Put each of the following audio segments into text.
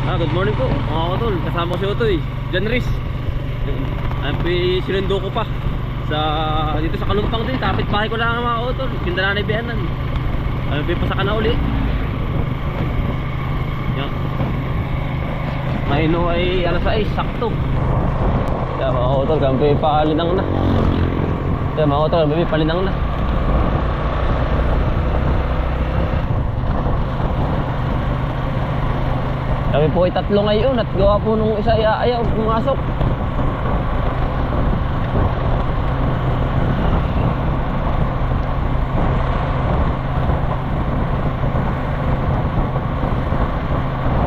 Good morning po mga utol. Kasama ko si Utoy, John Riz. Sinundo ko pa dito sa Kalumpang din. Kapit bahay ko lang mga utol. Kindalan na ibianan. Pasa ka na uli. Yan. Ngayon ay alas 6, sakto. Kaya mga utol, kami palinang na. Kaya mga utol, kami palinang na. Kami po ay tatlo ngayon at gawa po nung isa ayaw pumasok.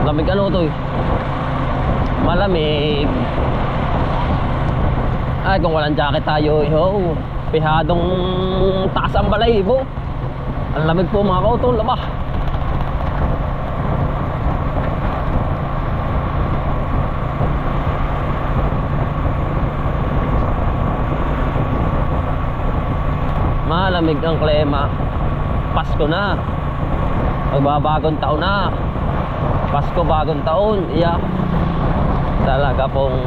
Lamig ano to eh. Malamig. Ay kung walang jacket tayo, yo, pihadong taas ang balahibo. Ang lamig po mga kautol, labah. Malamig ang klima. Pasko na. Magbabagong taon na. Pasko, bagong taon. Iya. Talaga pong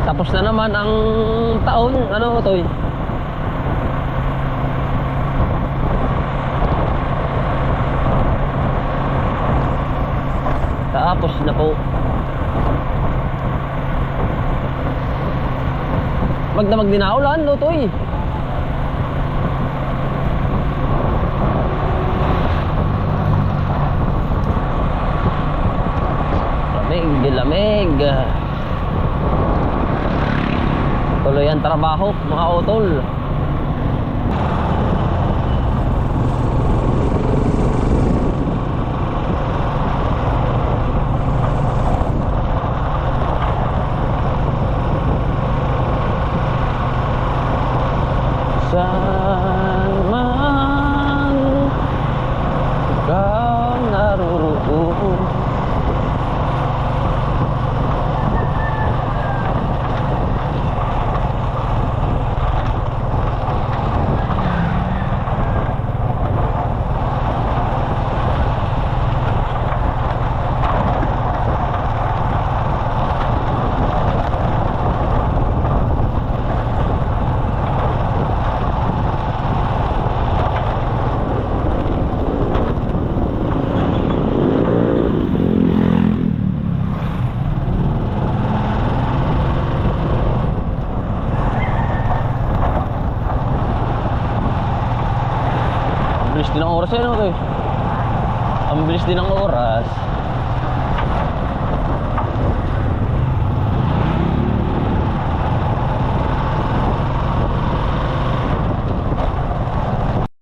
tapos na naman ang taon. Ano to? Tapos na po. Magdamag din na ulan, no, Toy? Lamig. Tuloy ang trabaho, mga utol. Saan man ikaw naroon, bilis din ang oras eh, no? Ang bilis din ang oras.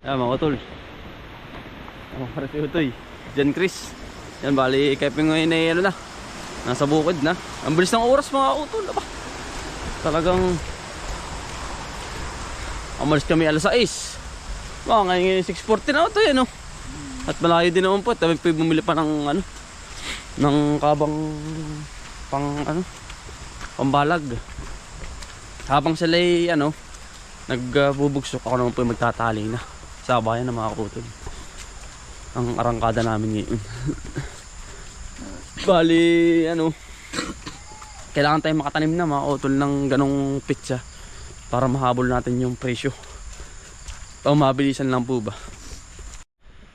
Mga utol, para si Utoy, John Chris. Yan, bali keping ngayon ay ano na, nasa bukid na. Ang bilis ng oras mga utol. Aba, talagang umalis kami alas 6. Ngayon 6:40 na ito yan, no? At malayo din naman po. Tabi po bumili pa ng ano, ng kabang pambalag. Habang sila ay nagbubugsok, ako naman po magtatali na sa bayan ng mga kaputol. Ang arangkada namin ngayon. Bali kailangan tayong makatanim na mga utol ng ganong pitsa para mahabol natin yung presyo. O mabilisan lang po ba?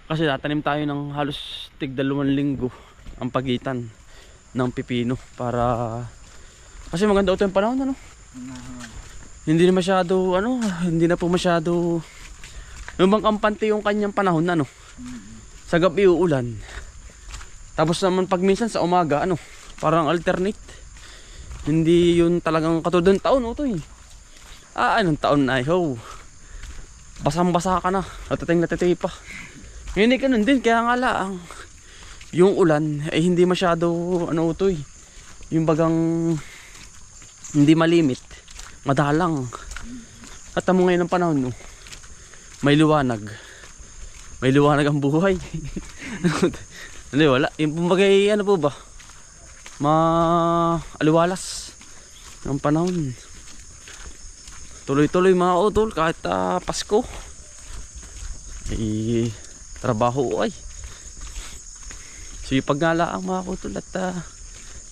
Kasi tatanim tayo ng halos tig 2 linggo ang pagitan ng pipino para kasi maganda ito yung panahon, ano? Hindi na masyado hindi na po masyado yung bang kampante yung kanyang panahon, ano? Sa gabi uulan. Tapos naman pag minsan sa umaga parang alternate. Hindi yun talagang katulad ng taon ito eh. Anong taon na basang-basa ka na, natating pa. Hindi ganun din, kaya nga lang yung ulan ay hindi masyado utoy. Yung bagang hindi malimit, madalang. At mo ngayon ng panahon, no? May liwanag. May liwanag ang buhay. Wala. Yung pumbagay, po ba? Aliwalas ang panahon. Tuloy-tuloy mga utol kahit Pasko. trabaho ay. Sipag nga lang mga kautol at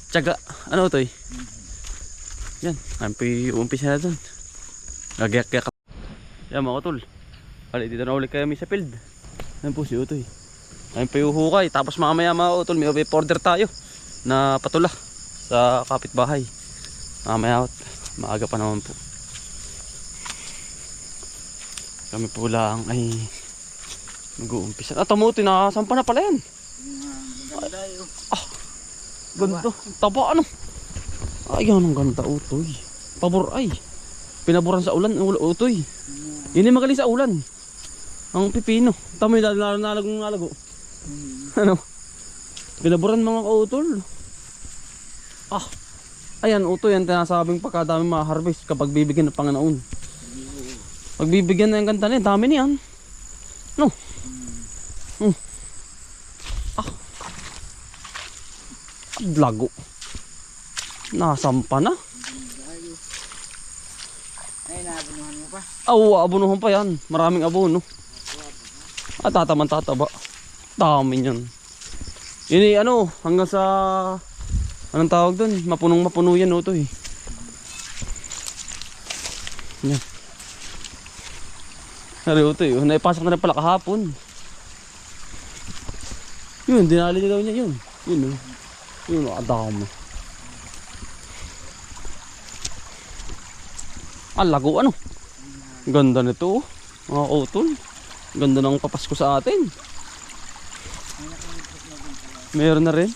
tiyaga. Ano to eh? Yan, ayun po yung umpisa na dun. Gagayak-gayak. Yan mga kautol. Bali, dito na ulit kami sa field. Ayun po si Utoy. Ayun po yung hukay. Tapos mamaya mga kautol, may order tayo na patula sa kapitbahay. Mamaya maaga pa naman po. Kami po lang ay mag-uumpisa. Tumuti na sampa na pala yan. Ganda. Taba ano. Ay yan ang ganda Utoy. Pabor ay. Pinaboran sa ulan Utoy. Yun yung magaling sa ulan. Ang pipino. Tama yung nalago. Ano? Pinaboran mga kautol. Ayan Utoy. Yan tinasabing pagkadami ma-harvest kapag bibigyan ng Panginoon. Pag bibigyan na yung ganda na dami niyan. No? Lago. Nasampa na. Ay, naabunuhan mo pa? Abunuhan pa yan. Maraming abono. Tataba. Dami yan. Yun eh, ano, hanggang sa anong tawag doon? Mapuno yan Utoy. Yan. Hari Utoy, naipasok na rin pala kahapon. Yun, dinali niya daw niya yun. Yun oh. Yun, adami. Lago ano. Ganda nito mga kautol. Ganda ng papasko sa atin. Meron na rin.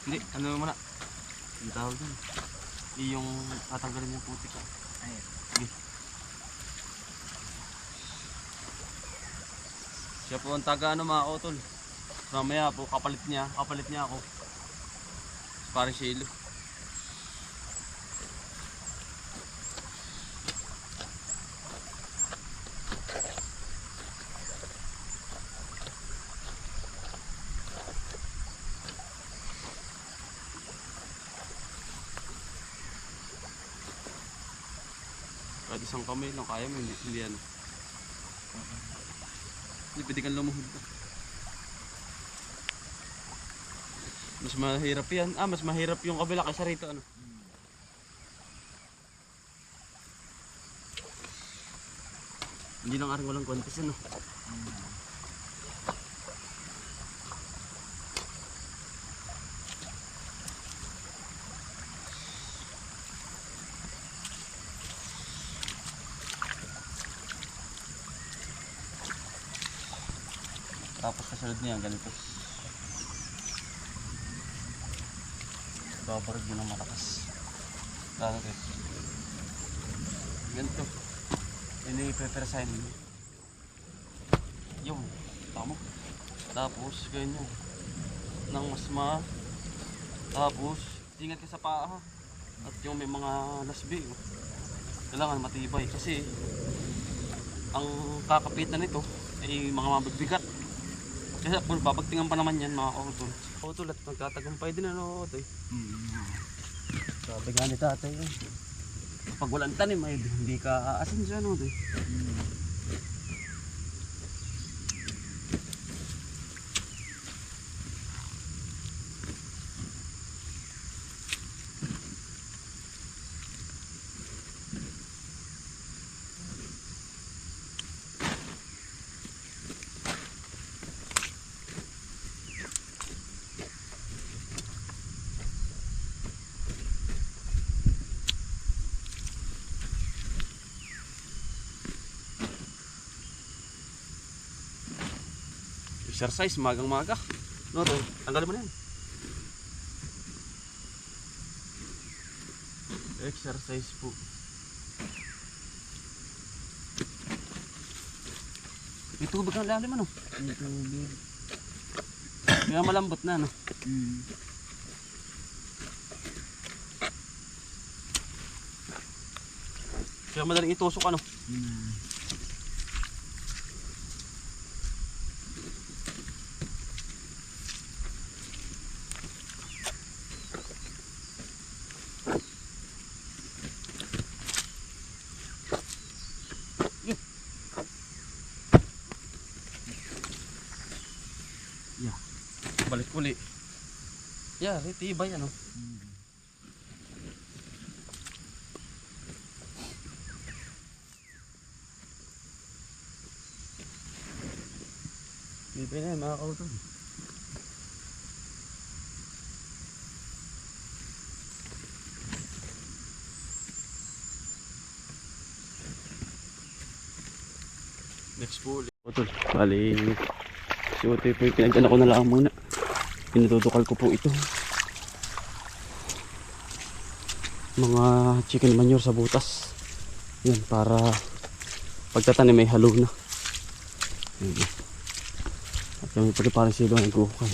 Hindi, ano muna. Ang tawag dun. Yung tatanggalin yung putik. Sige. Siya po ang taga ano mga kautol. Mamaya po kapalit niya ako. Parang silo. Kahit isang kamay lang kaya mo, hindi yan. Hindi pwede kang lumuhod ka. Mas mahirap yan. Mas mahirap yung kabila kaysa rito ano. Hindi lang aring walang contest ano. Tapos kasunod niya ganito. Babarag yun ng malakas. Ganito. Ganito. Ini ipepersahin mo. Yung. Tama. Tapos ganyan. Nang mas tapos ingat ka sa paa ha. At yung may mga lasbi. Kailangan matibay. Kasi ang kakapitan nito ay mga mabibigat. Kasi kung babagtingan pa naman yan mga kautol. Kautol at magtatagumpay din ano Utoy. Sabi nga ni tatay pag walang tanim ay hindi ka aasin dyan Utoy. Exercise magang-maga. No, to. Tanggalin mo na yan. Exercise po. May tubig ng lalim ano? May tubig. Kaya malambot na ano? Kaya madaling itusok ano? balik uli. Yeah, tibay ano. Tibay na yan mga kautol. Next po ulit. Utol, bali si Utoy po yung pinagdala ko na lang muna. Pinatutukal ko po ito. Mga chicken manure sa butas. Yan, para pagtatanim may halo na. Yan. At yung pagkaparang silo nag-uukay.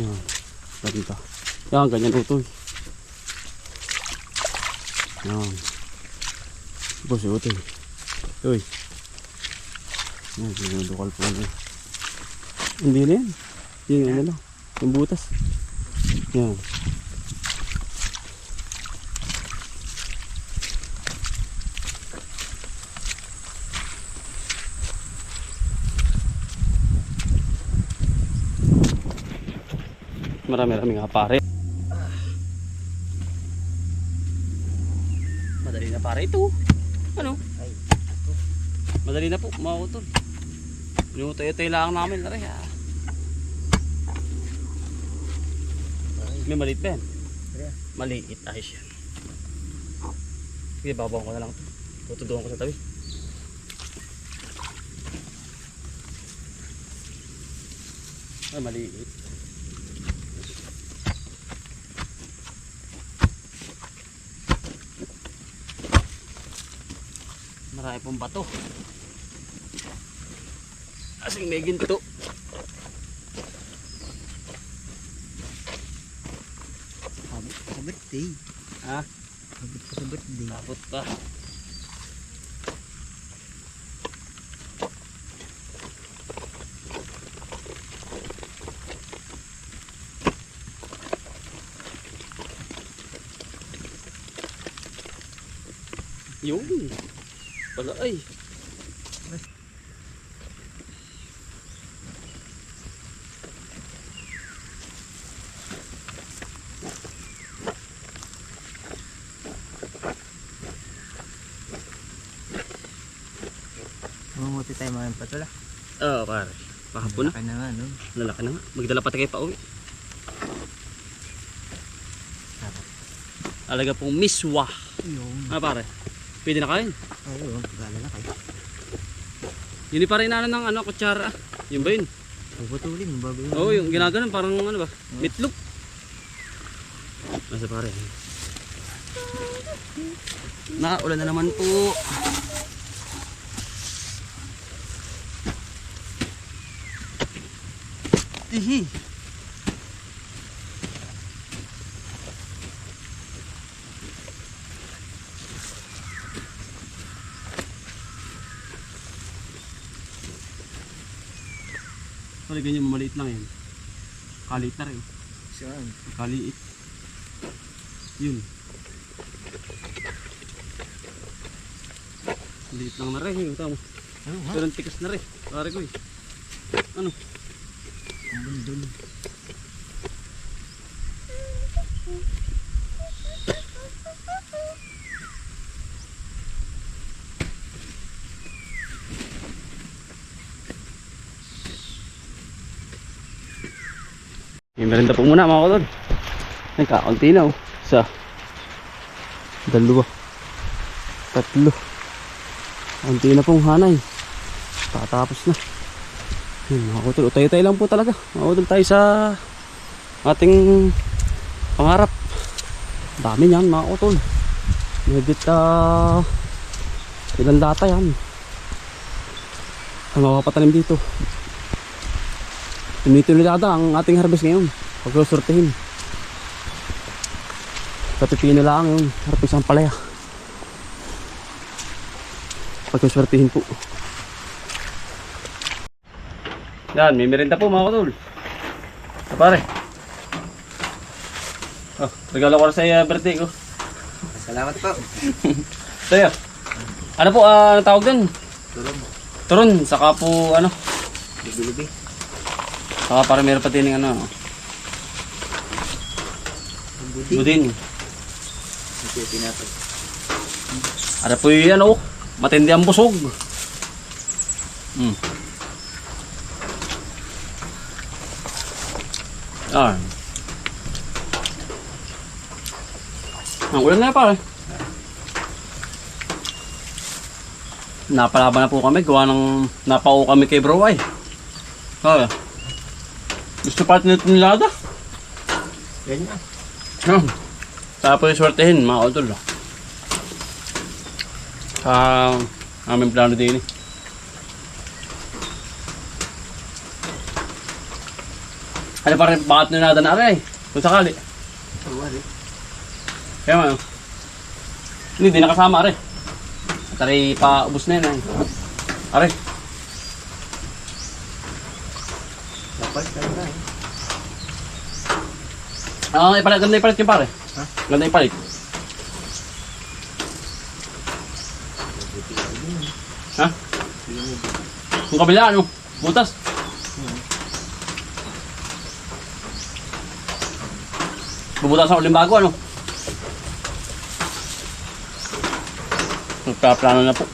Yan, ganito. Yan, ganyan Utoy. Yan. Ito si Utoy. Uy. Yan, pinudukal po na. Hindi na yan. Yung ano lang. Yung butas. Yan. Marami-rami nga pare. Madali na pare ito. Ano? Madali na po, mga utol. Inutoy-toy lang namin na rin. May maliit ba yan? Maliit, ayos yan. Sige, babawang ko na lang ito. Tutuduhan ko sa tabi. Ay, maliit. Marami pong bato. Asing may ginto. Abot pa sa birthday. Ha? Abot pa sa birthday. Abot pa. Yun. Wala ay. Mamuti tayo mga patula. Oo, pare. Kahapon na. Laki na nga, no? Lalaki na nga. Magdala pa tayo pa uwi. Alaga pong miswa. Yung. Ah, pare. Pwede na kain. Oo, gala na kayo. Yun pa rin na ng ano, kutsara. Yun ba yun? Puputulin, bago yun. Oo, yung ginaganon parang ano ba? Meatloaf. Nasa pare. Ulan na naman po. Tihi. Sorry, ganyan maliit lang yun. Kaliit na rin. Saan? Kaliit. Yun. Liit lang na rin. Yung tama. Ano ha? Pero ang tikas na rin. Pare ko eh. Ano? Ang bundol. May merenda po muna mga kadol. Ay, kakaunti na oh. Isa. Dalawa. Tatlo. Kaunti na pong hanay. Tatapos na. Yun, mga kadol. Utay-utay lang po talaga. Mga kadol, tayo sa ating pangarap. Dami niyan mga kadol. Medit ilang lata yan. Ang mapapatanim dito. Tumitulada ang ating harvest ngayon. Pagsusurtihin. Sa pipino lang yun. Harvest ang palaya. Pagsusurtihin po. Yan, may merinda po mga kadol. Pare. Oh, regalo ko na sa birthday ko. Salamat po. Sa'yo. Ano po, ano tawag dun? Tulog. Turon, saka po ano? Libi-libi. Saka para meron pati ng ano. Budin. Ito yung tinapay. Ada po yung ano, matindi ang busog. Ah. Ang ulan na pare. Napalaban na po kami, gawa ng napao kami kay bro ay. Ah. Gusto pa nito nilada. Yan yan. Tapos swertehin mga utol. Aming plano din eh. Ano pa rin, bakit nilada na aray? Kung sakali. Wala. Kaya man. Hindi, di nakasama aray. At aray pa ubos na yun. Aray. Dapat talaga eh. Ganda ipalit yung pare. Ha? Ganda ipalit. Ha? Yung kabila ano? Butas. Bubutas sa uling bago ano? Magpaplano na po.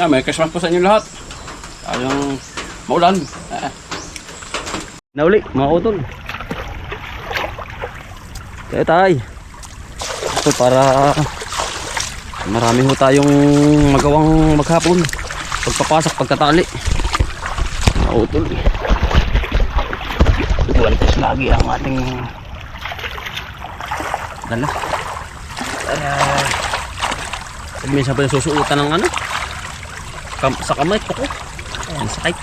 May Christmas po sa inyo lahat. Ayong maulan. Nauli, mga utol. Kaya tayo. Ito para marami ho tayong magawang maghapon. Pagpapasok, pagkatali. Mga utol. Guwantes lagi ang ating dala. Minsan pa yung susuutan ng ano? Sa kamay, kuko. Ayan, sakit.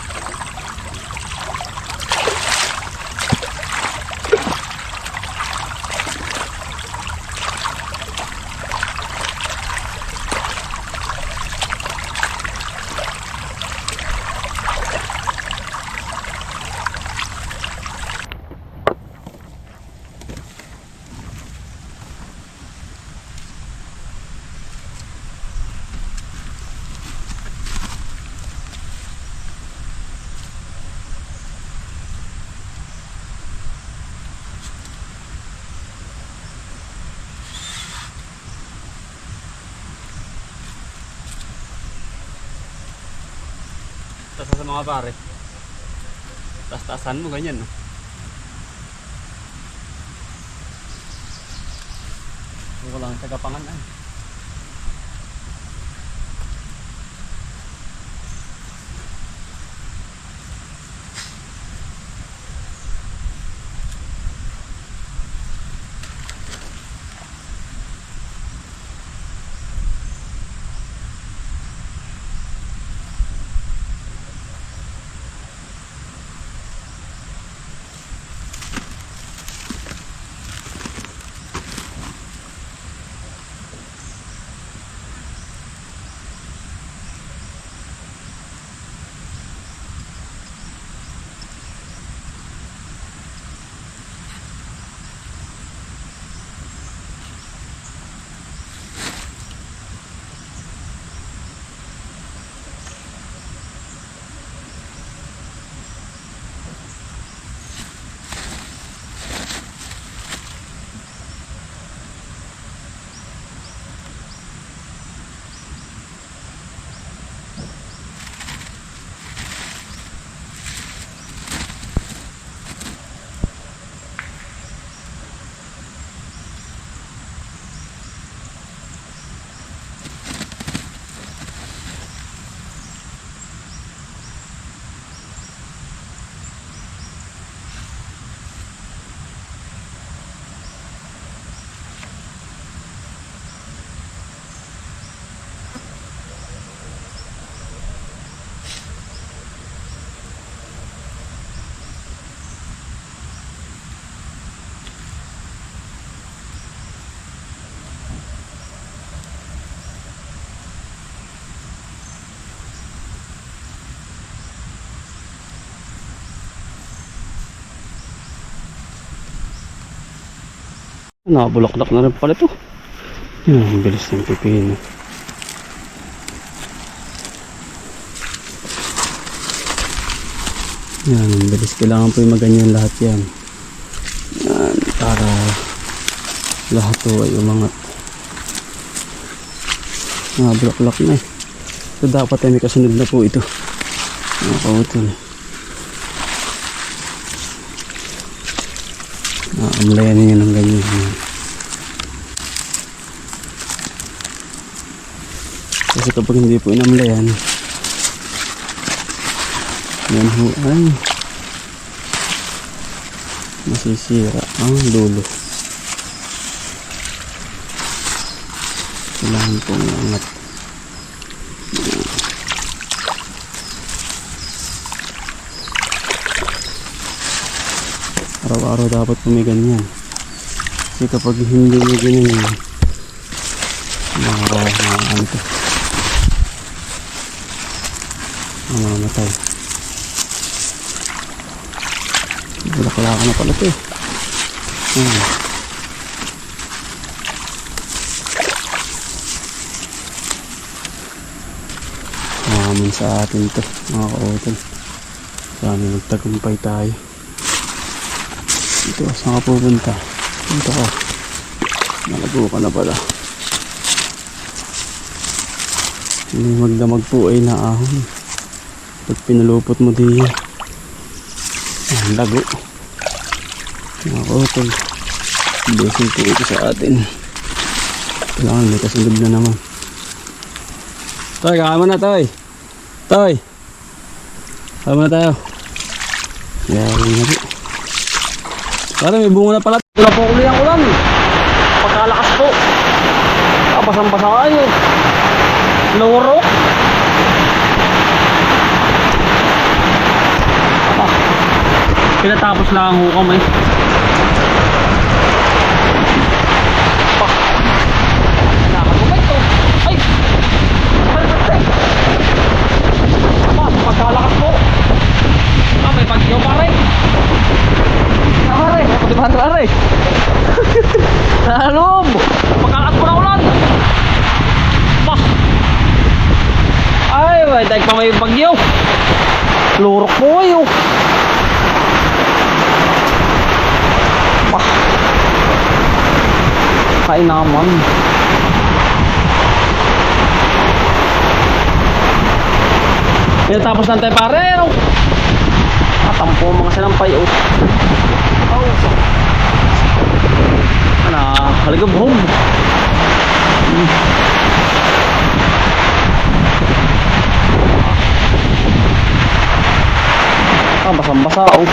Tasa sa mga pare. Tas-tasan mo ganyan, no? Walang tagapangan ay. Nakabulaklak na rin pala ito. Yan, ang bilis ng pipino. Yan, ang bilis. Kailangan po yung maganyan lahat yan. Yan, para lahat po ay umangat. Bulaklak na eh. So dapat ay may kasunod na po ito. Mga kautol. Amlayan niya ng ganyan. Kasi kapag hindi po inamlayan, yan ho ay masisira ang dulo. Kailangan pong angat. Araw-araw dapat po may ganyan. Kasi kapag hindi may ganyan, ano to, mamamatay. Bulaklaka na pala ito eh. Mamin sa atin ito, mga kautol. Sana magtagumpay tayo. Ito, saan ka pupunta? Dito ka. Nalago ka na pala. Hindi magdamag po ay naahon. Pag pinulupot mo diyan, ang lago. Mga kautol, blessing po ito sa atin. Kailangan may kasunod na naman. Toy, kakain mo na, Toy. Toy, kakain mo na tayo. Yari na po. Parang may bunga na pala. Wala po uli ang ulan. Pagkalakas po. Basang-basa kayo. Loro. Pinatapos lang ang hukam eh. Nakakagumay to. Ay! Pagkalakas po. May pagyaw pare. Pare, putibahan pare. Salom! Pagkalat po na ulan. Ay, may tag pa may bagyo. Lurok po kayo. Kain naman. Tapos lang tayo pare. Tatampo mga sinampay. Halaga boom. Basang-basa oh.